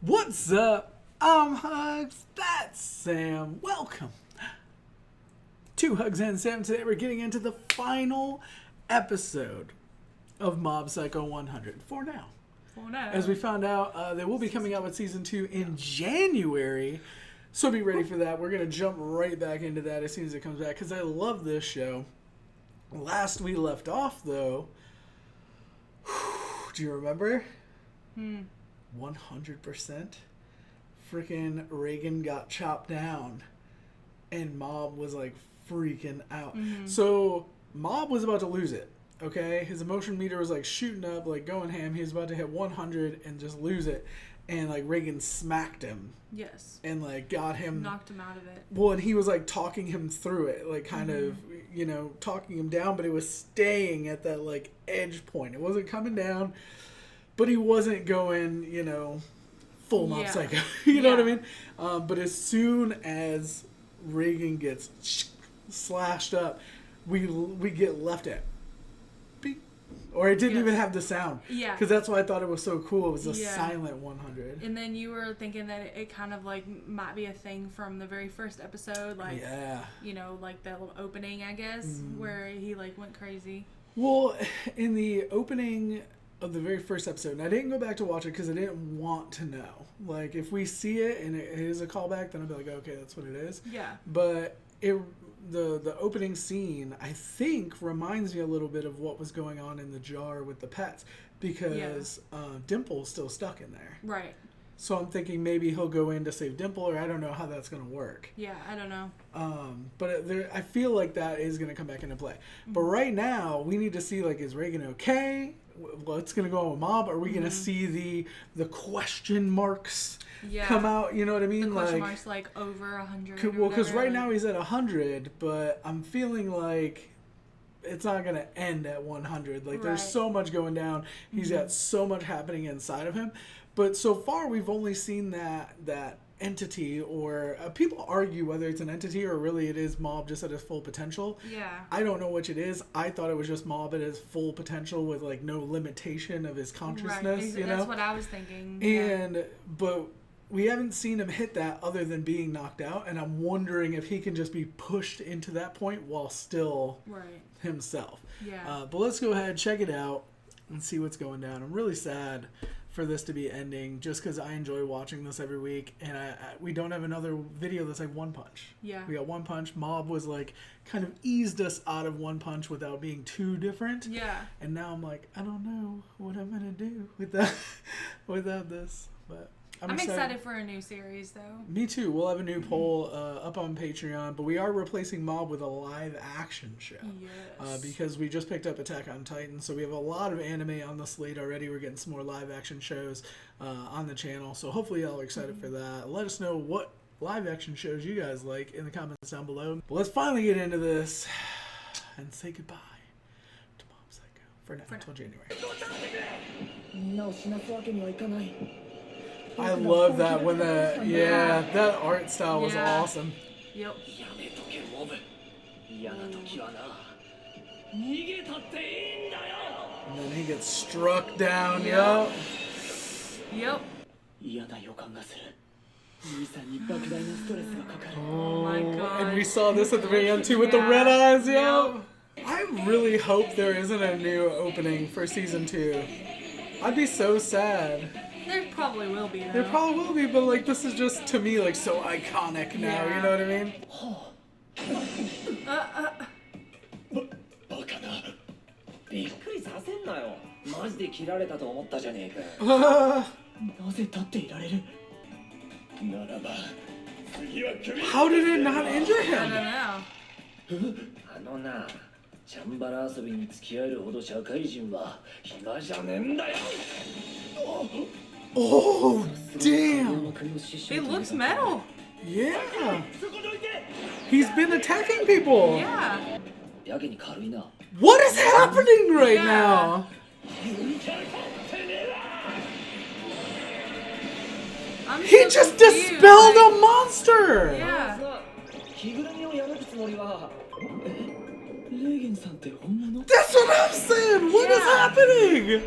What's up? I'm HUGZ. That's Sam. Welcome to HUGZ and Sam. Today we're getting into the final episode of Mob Psycho 100 for now. As we found out, they will be coming out with season 2 in January. So be ready for that. We're going to jump right back into that as soon as it comes back because I love this show. Last we left off, though, do you remember? 100%. Freaking Reagan got chopped down and Mob was like freaking out. So Mob was about to lose it. Okay, his emotion meter was like shooting up, like going ham. He was about to hit 100 and just lose it, and like Reagan smacked him. Yes. And like got him, knocked him out of it. Well, and he was like talking him through it, like kind of, you know, talking him down, but it was staying at that like edge point. It wasn't coming down, but he wasn't going, you know, full Mob Psycho. You know what I mean? But as soon as Reagan gets slashed up, we get left at. Or it didn't even have the sound. Yeah. Because that's why I thought it was so cool. It was a silent 100. And then you were thinking that it kind of like might be a thing from the very first episode. Like, you know, like the opening, I guess, where he like went crazy. Well, in the opening of the very first episode, and I didn't go back to watch it because I didn't want to know. Like, if we see it and it is a callback, then I'll be like, okay, that's what it is. Yeah. But the opening scene, I think, reminds me a little bit of what was going on in the jar with the pets because Dimple's still stuck in there. Right. So I'm thinking maybe he'll go in to save Dimple, or I don't know how that's going to work. Yeah, I don't know. But I feel like that is going to come back into play. But right now, we need to see, like, is Reagan okay? What's going to go on with Mob? Are we going to see the question marks come out? You know what I mean? The question marks like over 100. Well, because right now he's at 100, but I'm feeling like it's not going to end at 100. Like, there's so much going down. He's got so much happening inside of him. But so far, we've only seen that entity, or people argue whether it's an entity or really it is Mob just at his full potential. Yeah. I don't know which it is. I thought it was just Mob at his full potential with like no limitation of his consciousness. Right. You know? That's what I was thinking. But we haven't seen him hit that other than being knocked out, and I'm wondering if he can just be pushed into that point while still himself. Yeah. But let's go ahead, check it out, and see what's going down. I'm really sad for this to be ending just because I enjoy watching this every week, and we don't have another video that's like One Punch. Yeah. We got One Punch. Mob was like kind of eased us out of One Punch without being too different. Yeah. And now I'm like, I don't know what I'm gonna do with that without this. But I'm excited for a new series, though. Me too. We'll have a new poll up on Patreon, but we are replacing Mob with a live action show. Yes. Because we just picked up Attack on Titan, so we have a lot of anime on the slate already. We're getting some more live action shows on the channel, so hopefully y'all are excited for that. Let us know what live action shows you guys like in the comments down below. But let's finally get into this and say goodbye to Mob Psycho for now until January. I love that when that art style was awesome. Yep. And then he gets struck down, Yep. Oh my god. And we saw this at the very end too with the red eyes, I really hope there isn't a new opening for season 2. I'd be so sad. There probably will be, though. There probably will be, but like this is just to me like so iconic now, you know what I mean? How did it not injure him? I don't know. チャンバラ遊びに付き合えるほど社会人は暇じゃねえんだよ。 Oh, damn! It looks metal. Yeah. He's been attacking people. Yeah. What is happening right now? He just dispelled a monster. Yeah. That's what I'm saying. What is happening?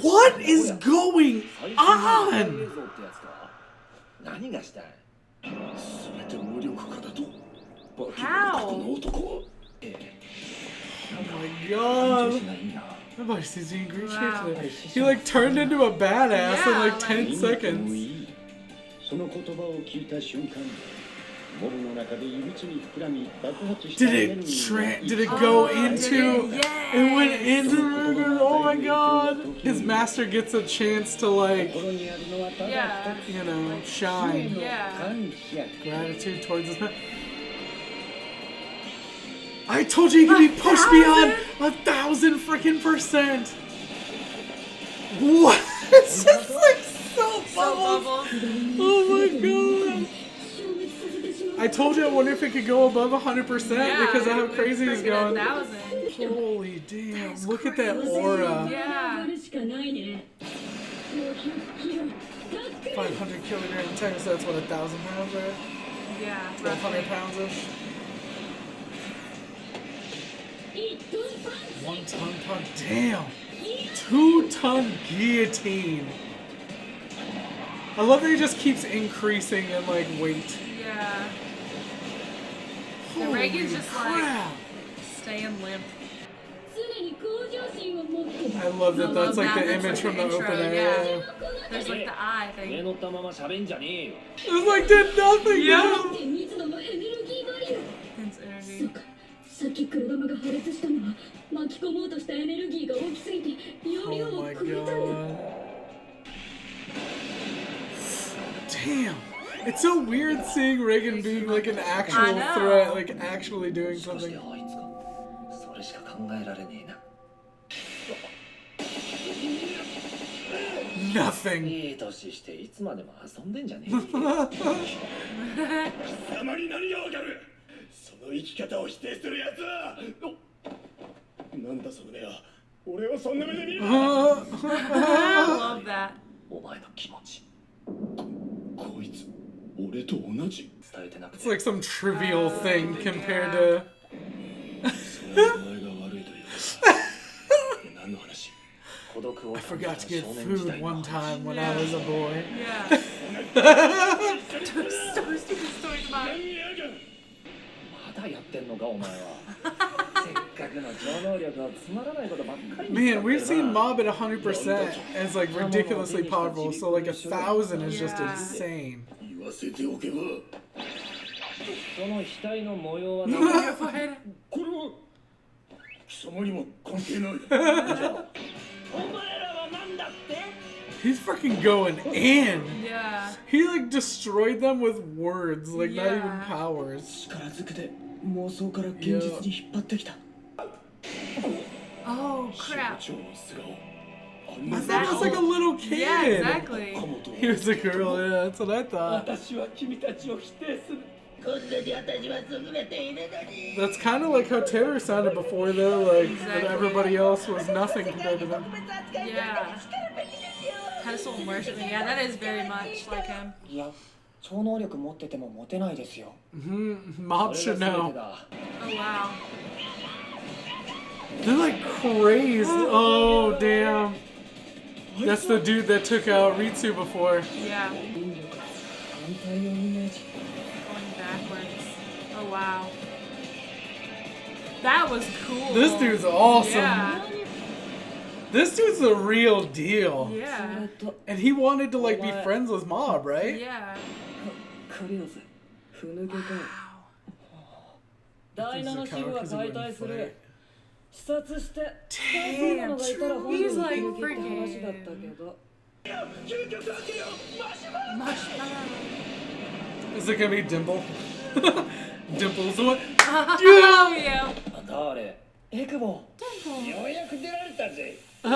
What is going on? How? Oh my god. Nobody sees the green Wow. today. He like turned into a badass in like 10 seconds. Did it go into Yes. it went into oh my god. His master gets a chance to like Yeah. you know, shine. Yeah. Gratitude towards his master. I told you he could be pushed beyond 1,000 freaking %. What? It's just like so bubbles. Oh my god. I told you I wonder if it could go above 100% because of how crazy he's going. 1,000. Holy damn. Look at that aura. Yeah. 500 kilogram tank, so that's what, 1,000 pounds, right? Yeah. 1,200 pounds-ish. 1 ton punch. Damn. 2-ton guillotine. I love that he just keeps increasing in like weight. Yeah. The Holy Reagan's just crap. like staying limp. I love that that's like the That's image like from the intro, opener. yeah. Yeah. There's like the eye thing. It was like did nothing. Yeah. Yeah. Intense energy. さっき黒玉が破裂したのは巻き込もうとしたエネルギーが大きすぎて容量 Oh を my 超えたんだ god. Damn. It's so weird seeing Reagan being like an actual I know. threat, like actually doing something. Nothing. いい年していつまでも遊んでんじゃねえ。貴様に何がわかる。その生き方を否定するやつは。なんだその目は。俺をそんな目で見るな。 I love that. お前の気持ちこいつ俺と同じ。伝えてなく It's て。 like some trivial thing compared to. それはお前が悪いという。何の話。 孤独を I forgot to get food one time when I was a boy. Yeah. So stupid stories about it. まだやってんのかお前は。せっかくの超能力をつまらないことばっかり。 Man, we've seen Mob at 100% as like ridiculously powerful, so like 1,000 is just Yeah. insane. 言わせておけば。その額の模様は Your 何だ。 forehead. これは貴様にも関係ない。お前らは何だって。 He's freaking going in. Yeah. He like destroyed them with words, like not even Yeah. powers. 力ずくで妄想から現実に引っ張ってきた。 Oh crap. 象の素顔。 I thought it was like a little kid. Yeah, exactly. He was a girl, yeah, that's what I thought. 私は君たちを否定する。 That's kind of like how Taylor sounded before, though, like that everybody else was nothing compared to them. Yeah. Pedestal and worshiping. Yeah, that is very much like him. いや、超能力持っててもモテないですよ。 Mob それ should が全て know. だ。 Oh wow. They're like crazed. Oh, damn. That's the dude that took out Ritsu before. Yeah. 反対をイメージ。 Going backwards. Oh wow. That was cool. This dude's awesome. Yeah. This dude's the real deal. Yeah. And he wanted to like be friends with Mob, right? Yeah. カリオス、ふぬけか。 Wow. 第7支部は解体する。視察して、 Damn, がいたら true. 本 He's 当 like にって話だったけど。 Is it gonna be Dimple? Dimple's what? Oh yeah. 誰？エクボ。ようやく出られたぜ。 Aw.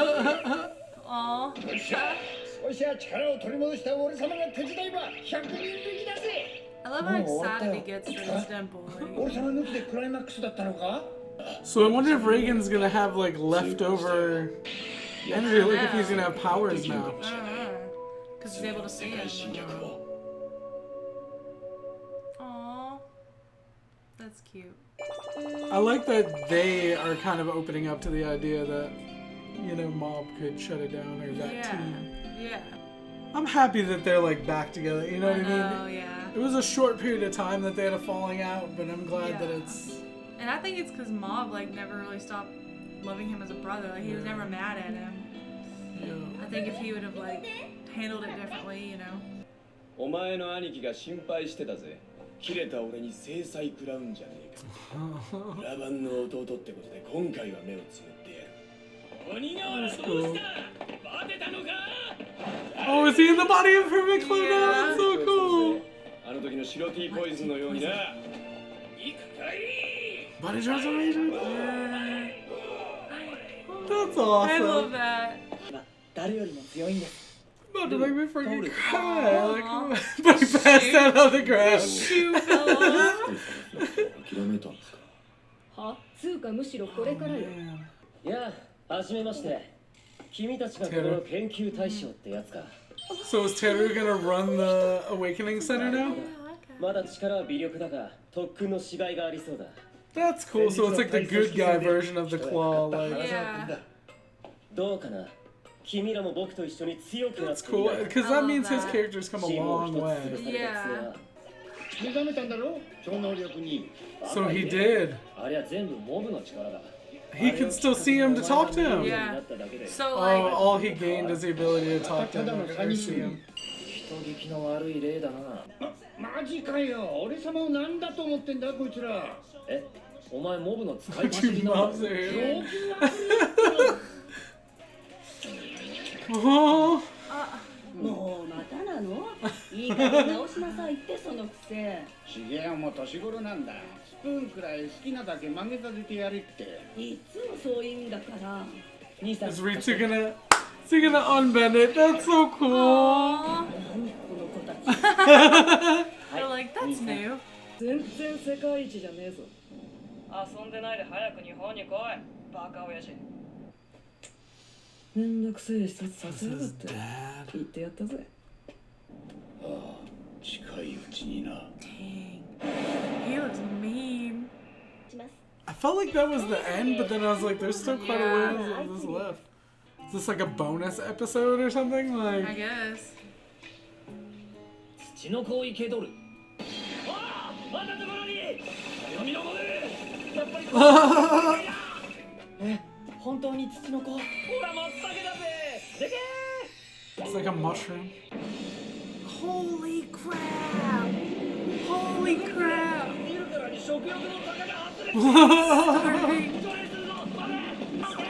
よっしゃ。少しは力を取り戻した俺様が手伝えば100人抜きだぜ。 I love how excited he gets for this dimple. Like, 俺様抜きでクライマックスだったのか？ So I wonder if Reagan's gonna have like leftover energy, like if he's gonna have powers now. I don't know. Because he's able to see 世界 him. 侵略を。 Aw. That's cute. I like that they are kind of opening up to the idea that Mob could shut it down, or that team. Yeah. I'm happy that they're like back together. You know what I mean? Oh yeah. It was a short period of time that they had a falling out, but I'm glad that it's. And I think it's because Mob like never really stopped loving him as a brother. Like he was never mad at him. Yeah. I think if he would have like handled it differently, お前の兄貴が心配してたぜ。切れた俺に制裁食らうんじゃねえか。ラバンの弟ってことで今回は目をつむってやる。鬼瓦どうした？バテたのか？ Oh, is he in the body of Perfect Clown? That's so cool. あの時の白 T ポイズンのようにな。行くかい。 Body transformation. That's awesome. I love that. 誰よりも強いんです。 About to make me freaking cry. Like, but he passed out on the ground. Shoe fell off. 諦めたんですか？はつうかむしろこれからよ。いや、はじめまして。君たちがこの研究対象ってやつか。 So is Teru gonna run the Awakening Center now? まだ力は微力だが、特訓のしがいがありそうだ。 That's cool. So it's like the good guy version of the claw. Like, Yeah. どうかな。君らも僕と一緒に強くなっ that's て cool みない。 because that means his character's come a チームを long 一つ way. 潰された癖は 目覚めたんだろ？超能力に。 So he did. あれは全部モブの力だ。 He can still see him to talk to him. Yeah. So Oh, like, all he gained is the ability to talk to him or see him. 人聞きの悪い例だな。マジかよ。俺様を何だと思ってんだこいつら。え、お前モブの使い Two 走りの。 mobs are here. Oh. もうまたなの？いい加減直しなさいってその癖。シゲはもう年頃なんだ。スプーンくらい好きなだけ曲げさせてやれって。いつもそういう意味だから。兄さん。 Is Ritsu gonna... Is he gonna unbend it? That's so cool. aw. 何この子たち。 They're like, that's new. 全然世界一じゃねえぞ。遊んでないで早く日本に来いバカ親父めんどくせえ視察さ This せやがっ is て dad. 言ってやったぜ。ああ、近いうちにな。 Dang. He looks mean. I felt like that was the end, but then I was like, there's still quite a ways of this left. Is this like a bonus episode or something? I Like, guess. 土の子を生け取る。あんなところに読みのもね。やっぱり。え、本当に土の子。ほら松茸だぜ。でけ it's like a mushroom. Holy crap! Holy crap! ー。見るからに食欲の鷹が外れて。 Sorry. それするぞ。待て。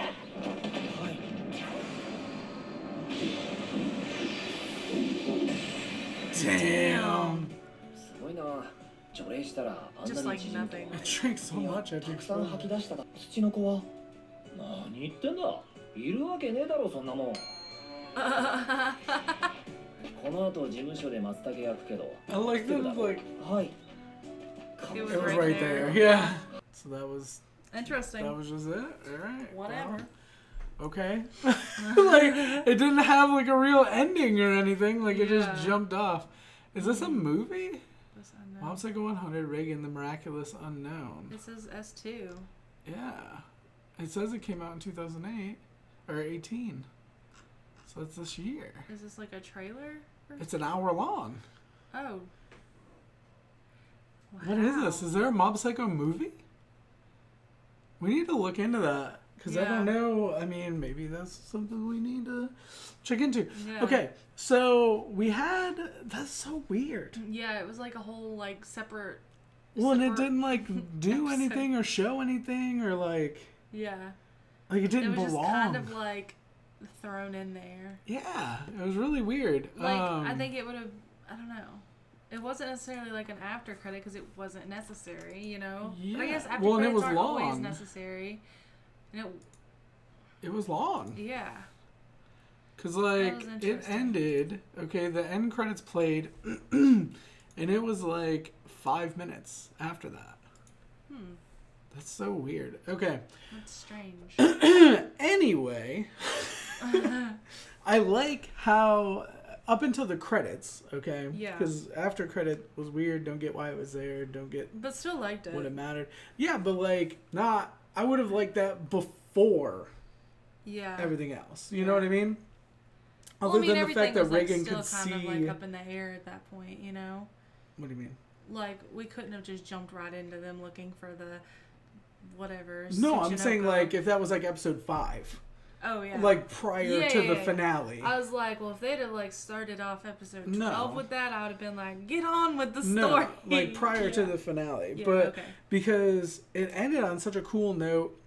Damn. すごいな。除霊したらあんな Just に like 縮む nothing. I drank so much after たくさん exploding. 吐き出した土の子は。何言ってんだ。いるわけねえだろそんなもん。この後事務所で松茸焼くけど。 I like that it was like, はい。 It was it was right right there. there. Yeah. So that was Interesting. just it. All right. Whatever. Well, okay. Like it didn't have like a real ending or anything. Like it just Yeah. jumped off. Is this a movie? This unknown. Mob Psycho 100 Reagan the Miraculous Unknown. This is S2. Yeah. It says it came out in 2008 or 18. So it's this year. Is this like a trailer? It's an hour long. Oh. What is this? Is there a Mob Psycho movie? We need to look into that. Because I don't Yeah. know. I mean, maybe that's something we need to check into. Yeah. Okay, so we had... That's so weird. Yeah, it was like a whole like separate. Well, and it separate- didn't like do episode. anything or show anything or like... Yeah. Like it It didn't was belong. just kind of like thrown in there. Yeah, it was really weird. Like I think it would have. I don't know. It wasn't necessarily like an after credit because it wasn't necessary, you know. But I Yeah. guess after Well, and it credits was aren't always long. necessary. And It was long. yeah. Because, was like, it interesting. ended. Okay, the end credits played. And it was, like, 5 minutes after that. That's so weird. Okay. That's strange. Anyway. I like how... Up until the credits, okay? Yeah. Because after credit was weird. Don't get why it was there. Don't get But still liked it. what it mattered. Yeah, but, like, not... I would have liked that before everything else. You know what I mean? Well, Other I mean, than the fact that everything was, like, Reagan still could kind see. of like up in the air at that point, you know? What do you mean? Like, we couldn't have just jumped right into them looking for the whatever. No, I'm saying, Tsuchinoko. like, if that was, like, episode 5. Oh, yeah. Like, prior to the finale. I was like, well, if they'd have, like, started off episode 12 No. with that, I would have been like, get on with the story. No, like, prior to the finale. Yeah, but okay. because it ended on such a cool note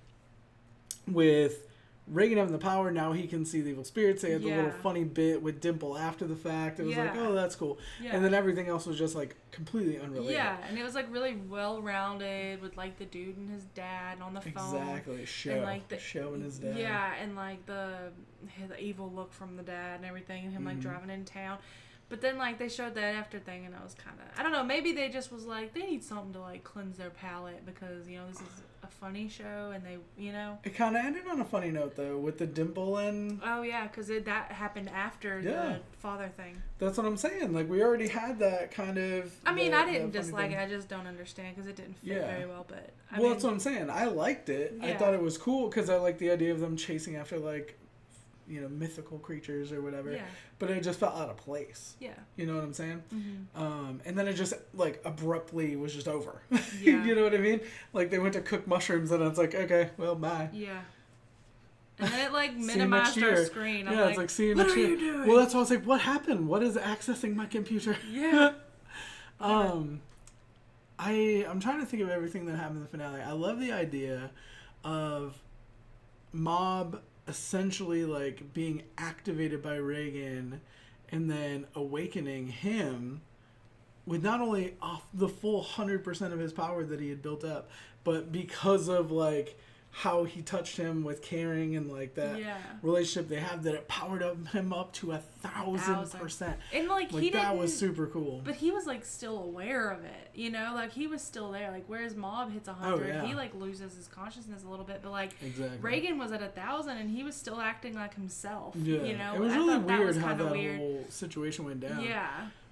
with Reagan having the power, now he can see the evil spirits. They had the little funny bit with Dimple after the fact. It was like, oh, that's cool. Yeah. And then everything else was just, like, completely unrelated. Yeah, and it was, like, really well-rounded with, like, the dude and his dad on the phone. Exactly. And, like, Show and his dad. Yeah, and, like, the evil look from the dad and everything, and him, like, driving in town. But then, like, they showed that after thing, and I was kind of... I don't know, maybe they just was like, they need something to, like, cleanse their palate because, you know, this is a funny show, and they, you know... It kind of ended on a funny note, though, with the Dimple and... Oh, yeah, because that happened after the father thing. That's what I'm saying. Like, we already had that kind of... I mean, I didn't dislike it. I just don't understand because it didn't fit very well, but... I mean, that's what I'm saying. I liked it. Yeah. I thought it was cool because I liked the idea of them chasing after, like... you know, mythical creatures or whatever. Yeah. But it just felt out of place. Yeah. You know what I'm saying? Mm-hmm. And then it just, like, abruptly was just over. Yeah. You know what I mean? Like, they went to cook mushrooms and it's like, okay, well, bye. Yeah. And then it, like, minimized our screen. I'm it's like, see you next year. What are you doing? Well, that's why I was like, what happened? What is accessing my computer? Yeah. I'm trying to think of everything that happened in the finale. I love the idea of Mob... essentially like being activated by Reagan and then awakening him with not only off the full 100% of his power that he had built up, but because of like how he touched him with caring and like that relationship they have, that it powered him up to 1,000%. And like he that was super cool. But he was like still aware of it, you know, like he was still there. Like whereas Mob hits 100, he like loses his consciousness a little bit. But like Reagan was at 1,000 and he was still acting like himself. Yeah, you know, it was really weird how that whole situation went down. Yeah.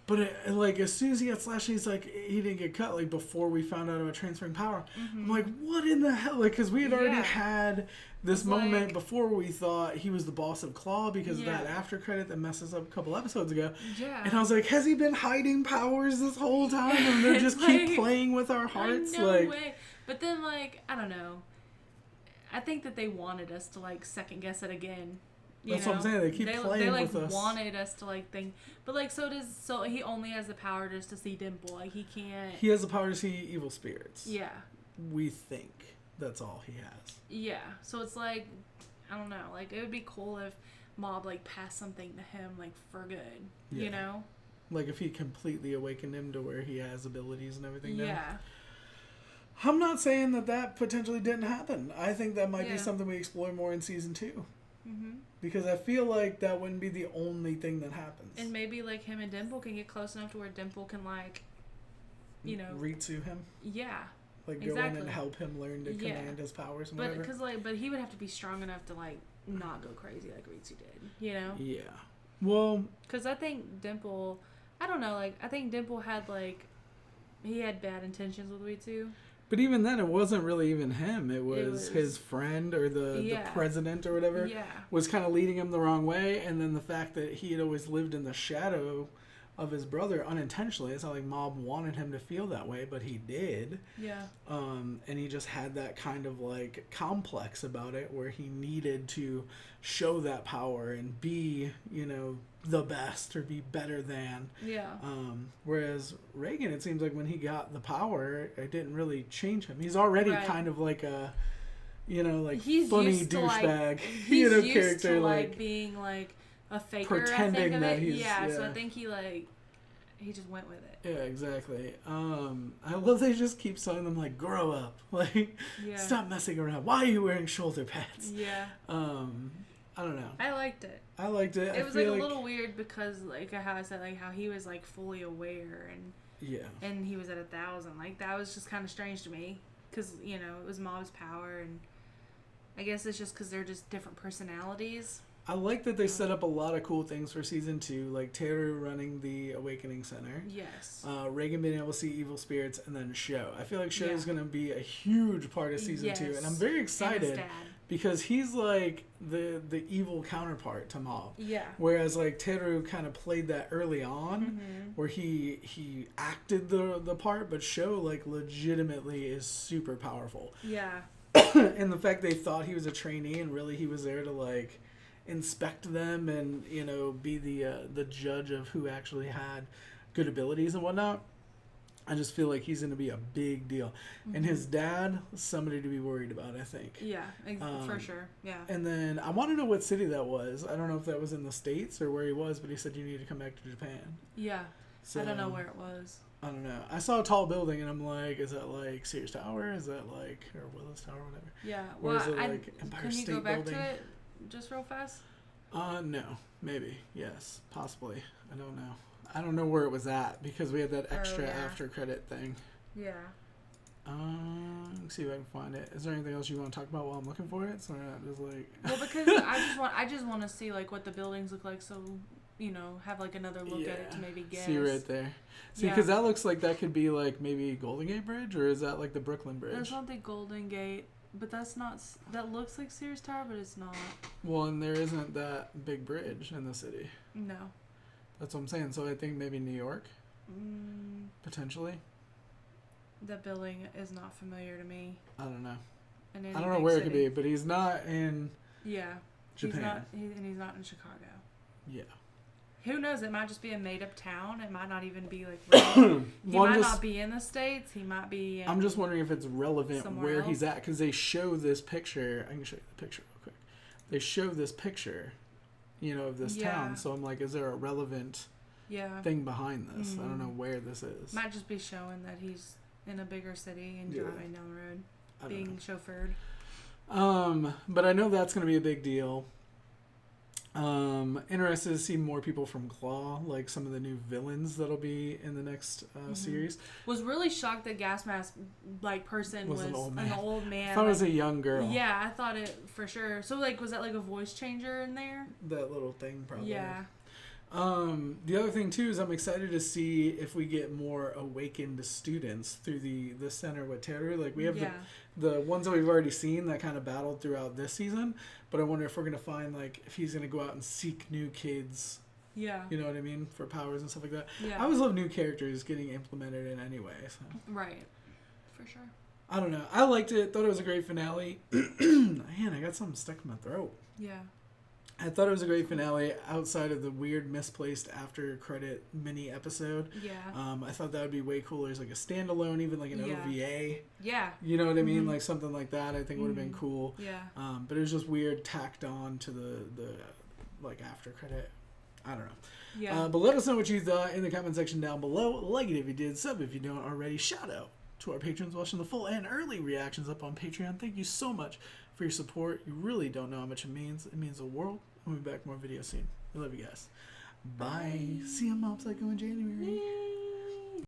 But like as soon as he got slashed, he's like he didn't get cut. Like before we found out about transferring power, I'm like, what in the hell? Like because we had already had this moment like, before we thought he was the boss of Claw because of that after credit that messed us up a couple episodes ago. Yeah. And I was like, has he been hiding powers this whole time? And they just keep playing with our hearts. No like, way. But then like I don't know. I think that they wanted us to like second guess it again. That's what I'm saying. They keep playing like, with us. They wanted us to like think, but like so he only has the power just to see Dimple. Like he can't. He has the power to see evil spirits. Yeah. We think that's all he has. Yeah. So it's like, I don't know. Like it would be cool if Mob like passed something to him like for good. Yeah. You know. Like if he completely awakened him to where he has abilities and everything. Yeah. Now. I'm not saying that potentially didn't happen. I think that might be something we explore more in season 2. Mm-hmm. Because I feel like that wouldn't be the only thing that happens. And maybe like him and Dimple can get close enough to where Dimple can like, you know, Ritsu him. Yeah. Like go in and help him learn to command his powers and whatever. But he would have to be strong enough to like not go crazy like Ritsu did. You know. Yeah. Well. Because I think Dimple, I don't know. Like I think Dimple had like, he had bad intentions with Ritsu. But even then, it wasn't really even him. It was his friend or the president or whatever was kind of leading him the wrong way. And then the fact that he had always lived in the shadow of his brother unintentionally. It's not like Mob wanted him to feel that way, but he did. Yeah. And he just had that kind of like complex about it where he needed to show that power and be, you know, the best or be better than. Yeah. Whereas Reagan, it seems like when he got the power, it didn't really change him. He's already kind of like a, you know, like he's funny douchebag, you know, character, to, like being like a faker. Pretending I think, that he's so I think he just went with it. Yeah, exactly. I love they just keep telling them like, grow up, like stop messing around. Why are you wearing shoulder pads? Yeah. I don't know. I liked it. It was like a little weird because like how I said like how he was like fully aware and he was at 1,000. Like that was just kind of strange to me because you know it was Mob's power and I guess it's just because they're just different personalities. I like that they set up a lot of cool things for season 2, like Teru running the Awakening Center. Yes. Reagan being able to see evil spirits, and then Sho. I feel like Sho is going to be a huge part of season 2, and I'm very excited because he's like the evil counterpart to Mob. Yeah. Whereas like Teru kind of played that early on, where he acted the part, but Sho like legitimately is super powerful. Yeah. And the fact they thought he was a trainee and really he was there to like inspect them and, you know, be the judge of who actually had good abilities and whatnot. I just feel like he's going to be a big deal. And his dad, somebody to be worried about, I think. Yeah, for sure. Yeah. And then I want to know what city that was. I don't know if that was in the States or where he was, but he said you need to come back to Japan. Yeah. So, I don't know where it was. I don't know. I saw a tall building and I'm like, is that like Sears Tower? Is that like, or Willis Tower, whatever? Yeah. Or Well, is it like Empire can you State go back Building? to it just real fast? No. Maybe. Yes. Possibly. I don't know. I don't know where it was at because we had that extra after credit thing. Yeah. Let's see if I can find it. Is there anything else you want to talk about while I'm looking for it? So I'm not just like. Well, because I just want to see like what the buildings look like, so you know, have like another look at it to maybe guess. See right there. See, because that looks like that could be like maybe Golden Gate Bridge, or is that like the Brooklyn Bridge? That's not the Golden Gate, but that's not. That looks like Sears Tower, but it's not. Well, and there isn't that big bridge in the city. No. That's what I'm saying. So I think maybe New York, potentially. That building is not familiar to me. I don't know. In any I don't know big where city. it could be, but he's not in. Yeah. Japan. He's not in Chicago. Yeah. Who knows? It might just be a made-up town. It might not even be like. Real. He might not be in the States. He might be. I'm just wondering if it's relevant where he's else. at, because they show this picture. I can show you the picture real quick. They show this picture, you know, of this town. So I'm like, is there a relevant thing behind this? I don't know where this is. Might just be showing that he's in a bigger city and driving down the road, being chauffeured. But I know that's going to be a big deal. Interested to see more people from Claw, like some of the new villains that'll be in the next series. Was really shocked that Gas Mask person was an old man. I thought it was a young girl. Yeah, I thought it for sure. So like, was that like a voice changer in there? That little thing, probably. Yeah. The other thing too is I'm excited to see if we get more awakened students through the center with Teru. Like we have the ones that we've already seen that kind of battled throughout this season, but I wonder if we're gonna find like if he's gonna go out and seek new kids. Yeah. You know what I mean? For powers and stuff like that. Yeah. I always love new characters getting implemented in any way. So. Right. For sure. I don't know. I liked it. Thought it was a great finale. Man, I got something stuck in my throat. Yeah. I thought it was a great finale outside of the weird misplaced after credit mini episode. Yeah. I thought that would be way cooler as like a standalone, even like an OVA. Yeah. You know what I mean? Like something like that I think would have been cool. Yeah. But it was just weird tacked on to the like after credit. I don't know. Yeah. But let us know what you thought in the comment section down below. Like it if you did, sub if you don't already. Shout out to our patrons watching the full and early reactions up on Patreon. Thank you so much for your support. You really don't know how much it means. It means the world. We'll be back with more videos soon. We love you guys. Bye. See you, Mob Psycho in January.